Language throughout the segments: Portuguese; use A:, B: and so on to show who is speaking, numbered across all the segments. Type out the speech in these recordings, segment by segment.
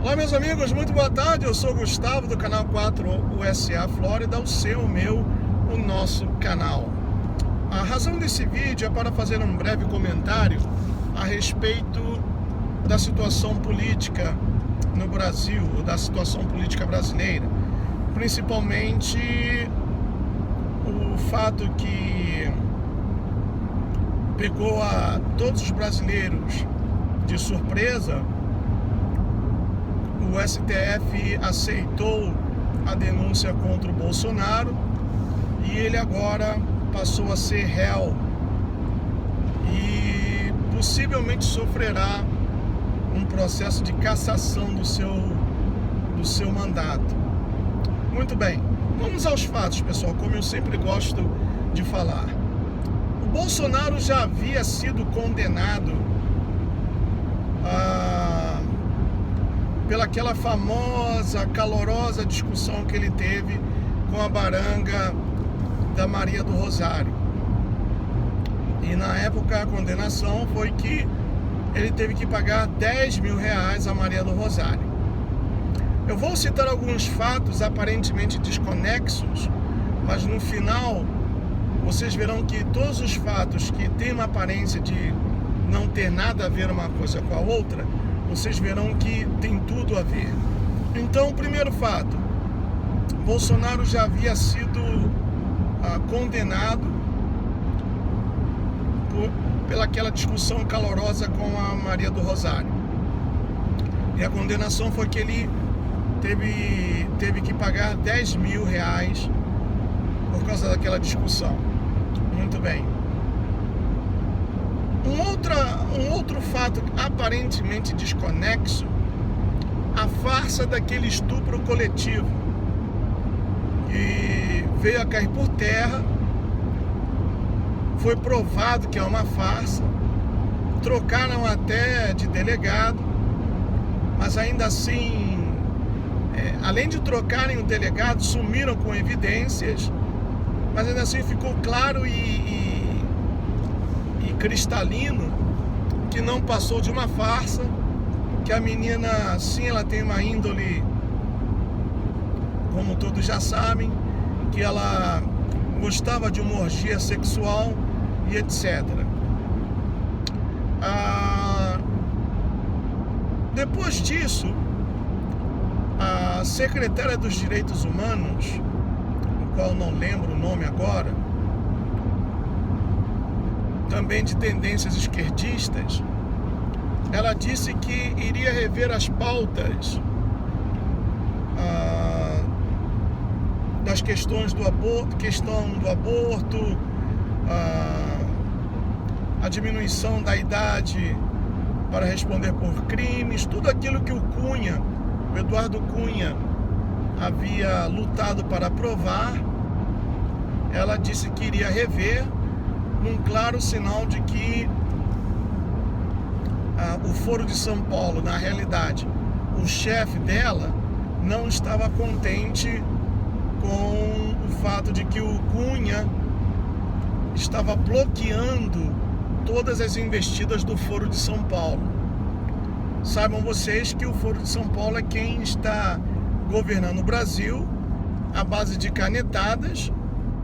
A: Olá meus amigos, muito boa tarde, eu sou o Gustavo do canal 4 USA Flórida, o seu, o meu, o nosso canal. A razão desse vídeo é para fazer um breve comentário a respeito da situação política no Brasil, da situação política brasileira, principalmente o fato que pegou a todos os brasileiros de surpresa. O STF aceitou a denúncia contra o Bolsonaro e ele agora passou a ser réu e possivelmente sofrerá um processo de cassação do seu mandato. Muito bem, vamos aos fatos, pessoal, como eu sempre gosto de falar. O Bolsonaro já havia sido condenado pelaquela famosa, calorosa discussão que ele teve com a baranga da Maria do Rosário. E na época a condenação foi que ele teve que pagar R$10 mil a Maria do Rosário. Eu vou citar alguns fatos aparentemente desconexos, mas no final vocês verão que todos os fatos que têm uma aparência de não ter nada a ver uma coisa com a outra, vocês verão que tem tudo a ver. Então, o primeiro fato: Bolsonaro já havia sido condenado pelaquela discussão calorosa com a Maria do Rosário. E a condenação foi que ele teve que pagar R$10 mil por causa daquela discussão. Muito bem. Um outro fato aparentemente desconexo: a farsa daquele estupro coletivo que veio a cair por terra. Foi provado que é uma farsa, trocaram até de delegado, mas ainda assim, além de trocarem o delegado, sumiram com evidências, mas ainda assim ficou claro e cristalino que não passou de uma farsa, que a menina, sim, ela tem uma índole, como todos já sabem, que ela gostava de uma orgia sexual e etc. Depois disso, a secretária dos Direitos Humanos, o qual não lembro o nome agora, também de tendências esquerdistas, ela disse que iria rever as pautas das questões do aborto, a diminuição da idade para responder por crimes, tudo aquilo que o Eduardo Cunha, havia lutado para aprovar. Ela disse que iria rever, num claro sinal de que o Foro de São Paulo, na realidade, o chefe dela não estava contente com o fato de que o Cunha estava bloqueando todas as investidas do Foro de São Paulo. Saibam vocês que o Foro de São Paulo é quem está governando o Brasil à base de canetadas,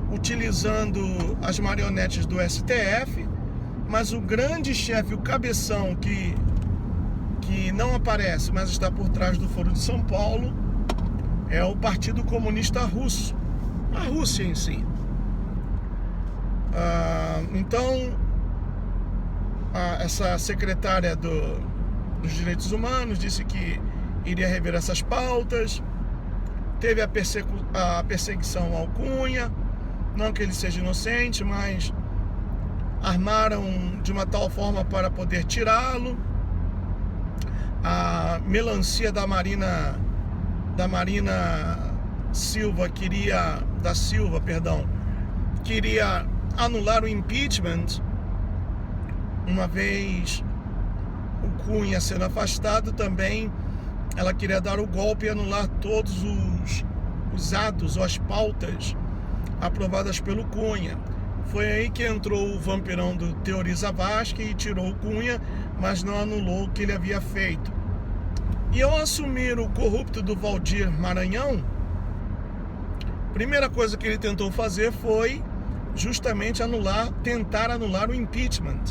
A: utilizando as marionetes do STF, mas o grande chefe, o cabeção que não aparece, mas está por trás do Foro de São Paulo, é o Partido Comunista Russo, a Rússia em si. Então, essa secretária dos Direitos Humanos disse que iria rever essas pautas. Teve a perseguição ao Cunha, não que ele seja inocente, mas armaram de uma tal forma para poder tirá-lo. A melancia da Marina Silva queria anular o impeachment, uma vez o Cunha sendo afastado. Também ela queria dar o golpe e anular todos os atos ou as pautas aprovadas pelo Cunha. Foi aí que entrou o vampirão do Teori Zavascki e tirou o Cunha, mas não anulou o que ele havia feito. E ao assumir o corrupto do Valdir Maranhão, a primeira coisa que ele tentou fazer foi justamente tentar anular o impeachment.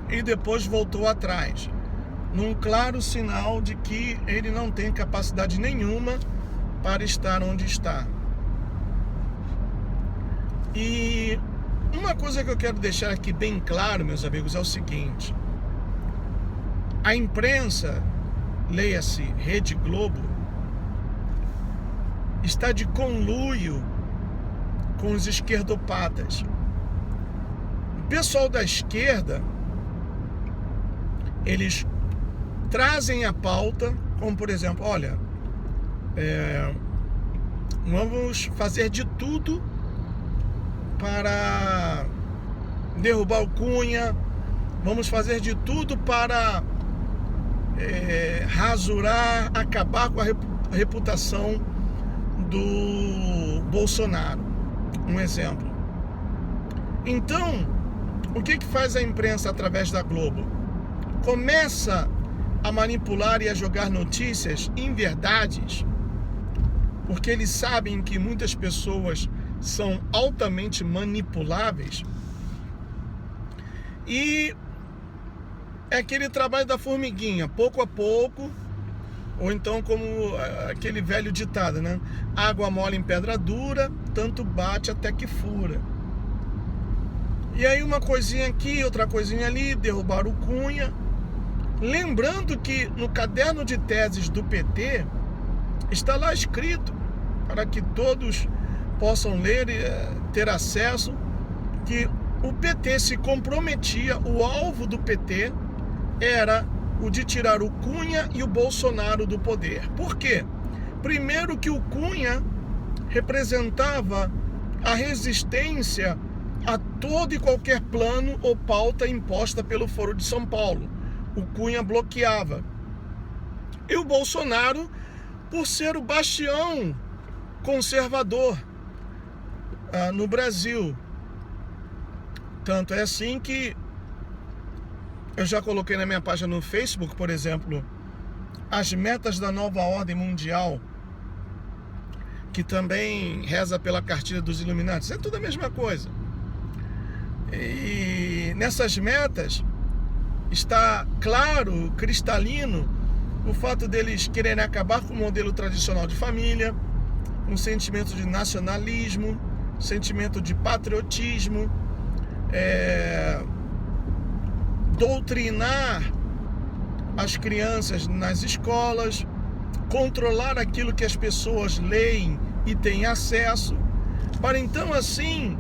A: E depois voltou atrás, num claro sinal de que ele não tem capacidade nenhuma para estar onde está. E uma coisa que eu quero deixar aqui bem claro, meus amigos, é o seguinte: a imprensa, leia-se Rede Globo, está de conluio com os esquerdopatas. O pessoal da esquerda, eles trazem a pauta, como por exemplo, olha, vamos fazer de tudo para derrubar o Cunha, vamos fazer de tudo para rasurar, acabar com a reputação do Bolsonaro, um exemplo. Então, o que faz a imprensa através da Globo? Começa a manipular e a jogar notícias inverdades, porque eles sabem que muitas pessoas são altamente manipuláveis. E é aquele trabalho da formiguinha, pouco a pouco, ou então como aquele velho ditado, né? Água mole em pedra dura, tanto bate até que fura. E aí uma coisinha aqui, outra coisinha ali, derrubaram o Cunha. Lembrando que no caderno de teses do PT está lá escrito, para que todos possam ler e ter acesso, que o PT se comprometia, o alvo do PT era o de tirar o Cunha e o Bolsonaro do poder. Por quê? Primeiro que o Cunha representava a resistência a todo e qualquer plano ou pauta imposta pelo Foro de São Paulo. O Cunha bloqueava. E o Bolsonaro, por ser o bastião conservador no Brasil. Tanto é assim que eu já coloquei na minha página no Facebook, por exemplo, as metas da nova ordem mundial, que também reza pela cartilha dos Illuminati. É tudo a mesma coisa. E nessas metas está claro, cristalino, o fato deles quererem acabar com o modelo tradicional de família, um sentimento de nacionalismo, sentimento de patriotismo, doutrinar as crianças nas escolas, controlar aquilo que as pessoas leem e têm acesso, para então assim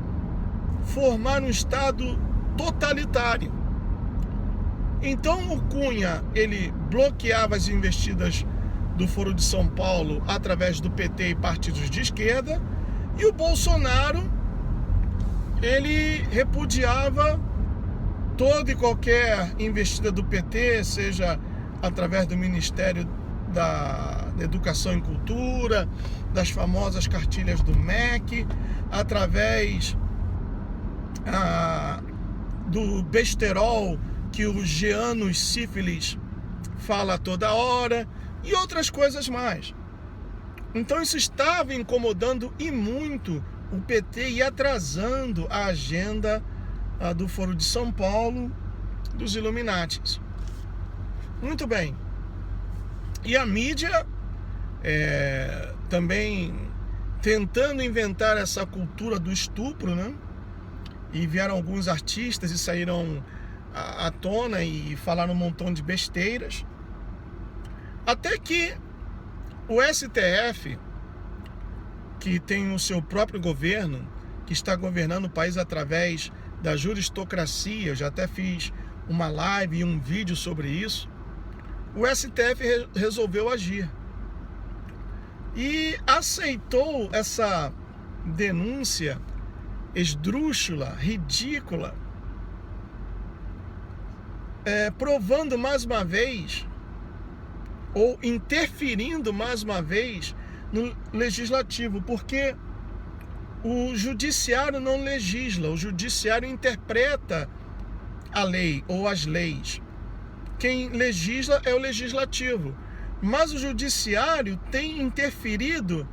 A: formar um Estado totalitário. Então o Cunha, ele bloqueava as investidas do Foro de São Paulo através do PT e partidos de esquerda, e o Bolsonaro, ele repudiava toda e qualquer investida do PT, seja através do Ministério da Educação e Cultura, das famosas cartilhas do MEC, através do besterol que o Jeanos Sífilis fala toda hora, e outras coisas mais. Então isso estava incomodando e muito o PT e atrasando a agenda do Foro de São Paulo, dos Illuminatis. Muito bem. E a mídia também tentando inventar essa cultura do estupro, né? E vieram alguns artistas e saíram à tona e falaram um montão de besteiras. Até que o STF, que tem o seu próprio governo, que está governando o país através da juristocracia, eu já até fiz uma live e um vídeo sobre isso, o STF resolveu agir e aceitou essa denúncia esdrúxula, ridícula, provando mais uma vez, ou interferindo mais uma vez no legislativo, porque o judiciário não legisla, o judiciário interpreta a lei ou as leis. Quem legisla é o legislativo, Mas o judiciário tem interferido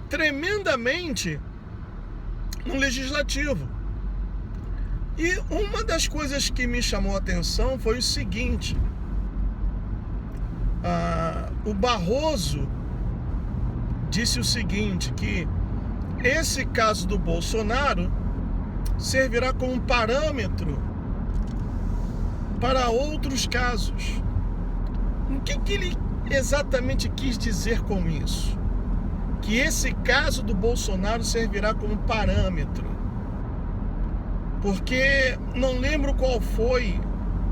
A: tremendamente no legislativo. E uma das coisas que me chamou a atenção foi o seguinte: o Barroso disse o seguinte, que esse caso do Bolsonaro servirá como parâmetro para outros casos. O que ele exatamente quis dizer com isso? Que esse caso do Bolsonaro servirá como parâmetro. Porque não lembro qual foi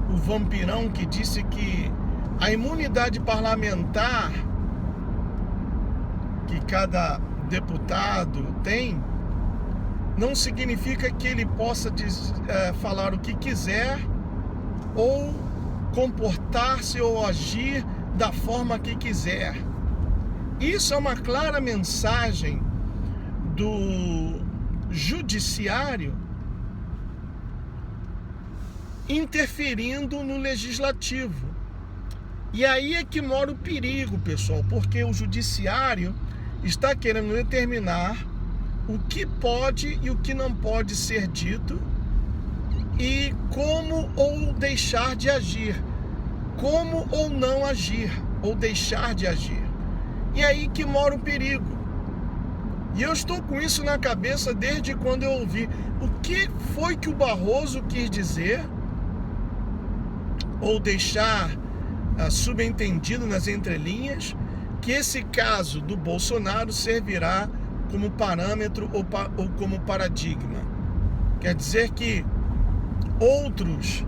A: o vampirão que disse que a imunidade parlamentar que cada deputado tem não significa que ele possa falar o que quiser ou comportar-se ou agir da forma que quiser. Isso é uma clara mensagem do judiciário interferindo no legislativo. E aí é que mora o perigo, pessoal, porque o judiciário está querendo determinar o que pode e o que não pode ser dito e como ou deixar de agir, como ou não agir, ou deixar de agir. E aí que mora o perigo. E eu estou com isso na cabeça desde quando eu ouvi o que foi que o Barroso quis dizer, ou deixar subentendido nas entrelinhas, que esse caso do Bolsonaro servirá como parâmetro ou como paradigma. Quer dizer que outros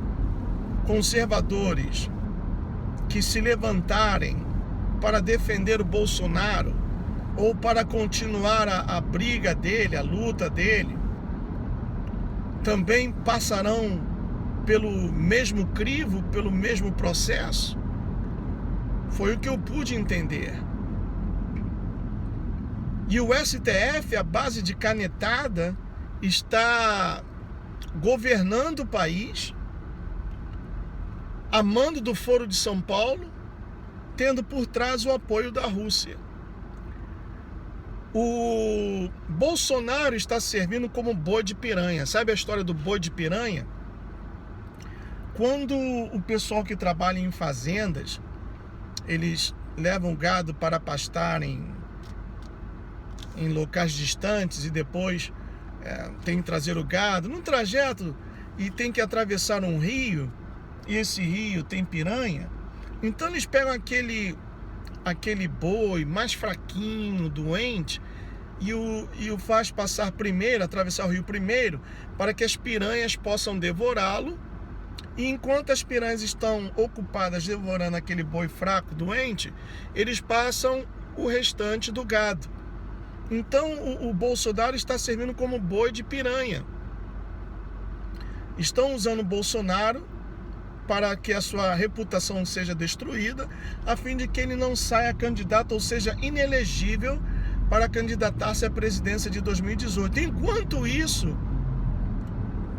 A: conservadores que se levantarem para defender o Bolsonaro ou para continuar a briga dele, a luta dele, também passarão pelo mesmo crivo, pelo mesmo processo. Foi o que eu pude entender. E o STF, a base de canetada, está governando o país, a mando do Foro de São Paulo, tendo por trás o apoio da Rússia. O Bolsonaro está servindo como boi de piranha. Sabe a história do boi de piranha? Quando o pessoal que trabalha em fazendas, eles levam gado para pastar em locais distantes e depois tem que trazer o gado num trajeto e tem que atravessar um rio, e esse rio tem piranha. Então eles pegam aquele boi mais fraquinho, doente, e o faz passar primeiro, atravessar o rio primeiro, para que as piranhas possam devorá-lo. E enquanto as piranhas estão ocupadas devorando aquele boi fraco, doente, eles passam o restante do gado. Então o Bolsonaro está servindo como boi de piranha. Estão usando o Bolsonaro para que a sua reputação seja destruída, a fim de que ele não saia candidato, ou seja, inelegível para candidatar-se à presidência de 2018. Enquanto isso,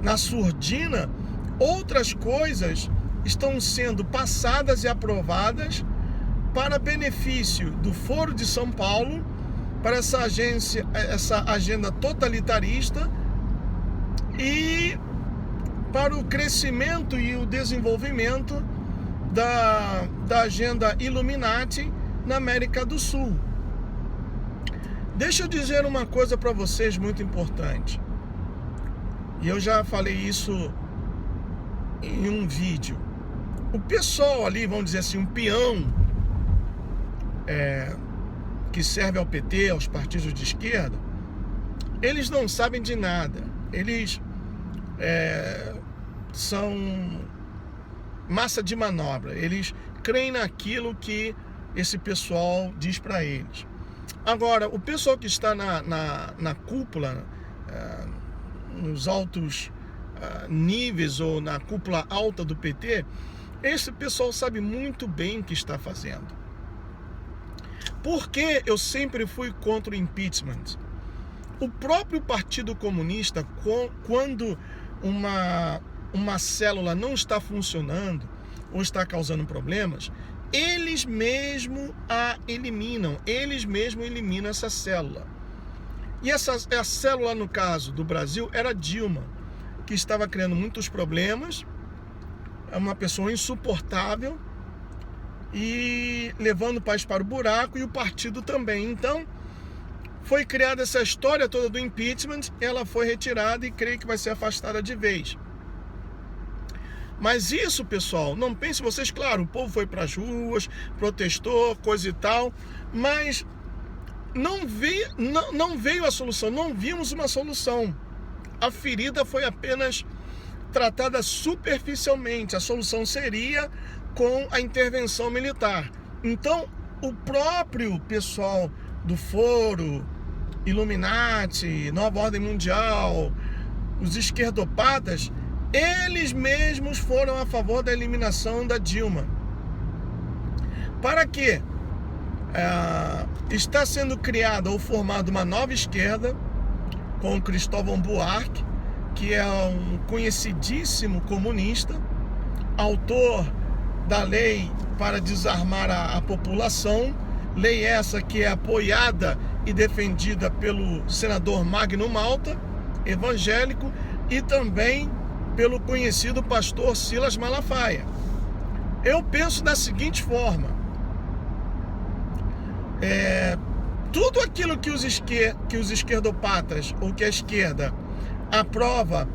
A: na surdina, outras coisas estão sendo passadas e aprovadas para benefício do Foro de São Paulo, para essa agenda totalitarista e para o crescimento e o desenvolvimento da agenda Illuminati na América do Sul. Deixa eu dizer uma coisa para vocês muito importante. E eu já falei isso em um vídeo. O pessoal ali, vamos dizer assim, um peão que serve ao PT, aos partidos de esquerda, eles não sabem de nada. Eles são massa de manobra. Eles creem naquilo que esse pessoal diz para eles. Agora, o pessoal que está na cúpula, nos altos níveis ou na cúpula alta do PT, esse pessoal sabe muito bem o que está fazendo. Por que eu sempre fui contra o impeachment? O próprio Partido Comunista, quando uma célula não está funcionando, ou está causando problemas, eles mesmos a eliminam, eles mesmos eliminam essa célula. E a célula, no caso do Brasil, era Dilma, que estava criando muitos problemas, é uma pessoa insuportável e levando o país para o buraco, e o partido também. Então, foi criada essa história toda do impeachment, ela foi retirada e creio que vai ser afastada de vez. Mas isso, pessoal, não pense vocês, claro, o povo foi para as ruas, protestou, coisa e tal, mas não veio a solução, não vimos uma solução. A ferida foi apenas tratada superficialmente, a solução seria com a intervenção militar. Então, o próprio pessoal do Foro, Illuminati, Nova Ordem Mundial, os esquerdopatas, eles mesmos foram a favor da eliminação da Dilma. Para quê? Está sendo criada ou formada uma nova esquerda com Cristóvão Buarque, que é um conhecidíssimo comunista, autor da lei para desarmar a população, lei essa que é apoiada e defendida pelo senador Magno Malta, evangélico, e também pelo conhecido pastor Silas Malafaia. Eu penso da seguinte forma: tudo aquilo que os esquerdopatas ou que a esquerda aprova,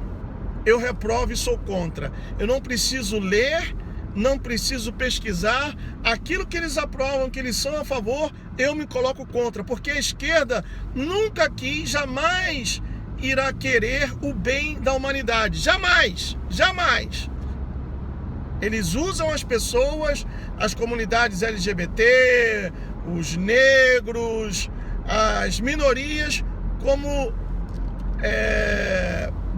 A: eu reprovo e sou contra. Eu não preciso ler, não preciso pesquisar. Aquilo que eles aprovam, que eles são a favor, eu me coloco contra, porque a esquerda nunca quis, jamais irá querer o bem da humanidade. Jamais, jamais. Eles usam as pessoas, as comunidades LGBT, os negros, as minorias como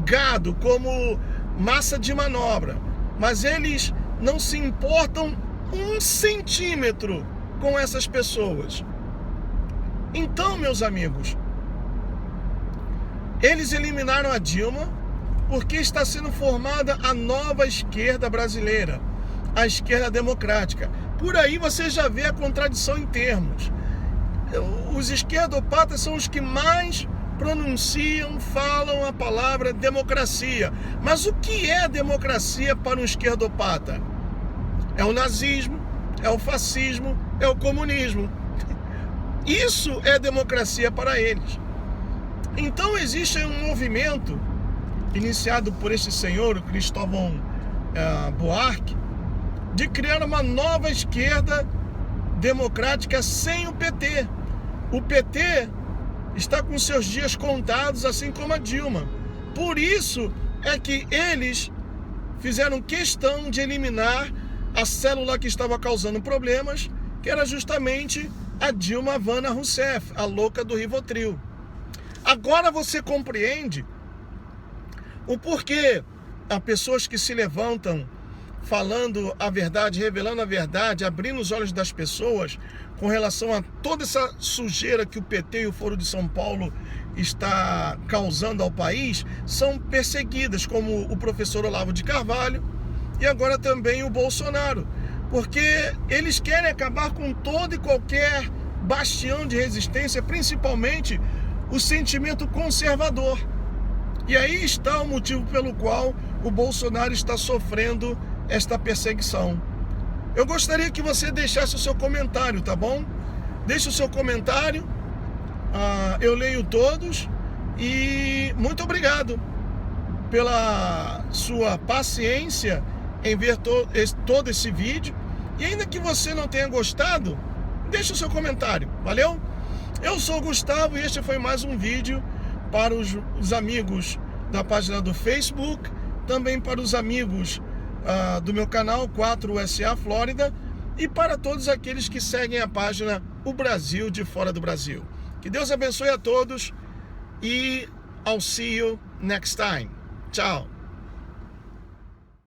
A: gado, como massa de manobra. Mas eles não se importam 1 centímetro com essas pessoas. Então, meus amigos, eles eliminaram a Dilma porque está sendo formada a nova esquerda brasileira, a esquerda democrática. Por aí você já vê a contradição em termos. Os esquerdopatas são os que mais pronunciam, falam a palavra democracia. Mas o que é democracia para um esquerdopata? É o nazismo, é o fascismo, é o comunismo. Isso é democracia para eles. Então existe um movimento iniciado por este senhor, o Cristóvão Buarque, de criar uma nova esquerda democrática sem o PT. O PT está com seus dias contados, assim como a Dilma. Por isso é que eles fizeram questão de eliminar a célula que estava causando problemas, que era justamente a Dilma Havana Rousseff, a louca do Rivotril. Agora você compreende o porquê há pessoas que se levantam falando a verdade, revelando a verdade, abrindo os olhos das pessoas com relação a toda essa sujeira que o PT e o Foro de São Paulo está causando ao país, são perseguidas, como o professor Olavo de Carvalho e agora também o Bolsonaro, porque eles querem acabar com todo e qualquer bastião de resistência, principalmente o sentimento conservador. E aí está o motivo pelo qual o Bolsonaro está sofrendo esta perseguição. Eu gostaria que você deixasse o seu comentário, tá bom? Deixe o seu comentário, eu leio todos, e muito obrigado pela sua paciência em ver todo esse vídeo. E ainda que você não tenha gostado, deixe o seu comentário, valeu? Eu sou o Gustavo e este foi mais um vídeo para os amigos da página do Facebook, também para os amigos do meu canal 4USA Flórida e para todos aqueles que seguem a página O Brasil de Fora do Brasil. Que Deus abençoe a todos e I'll see you next time. Tchau.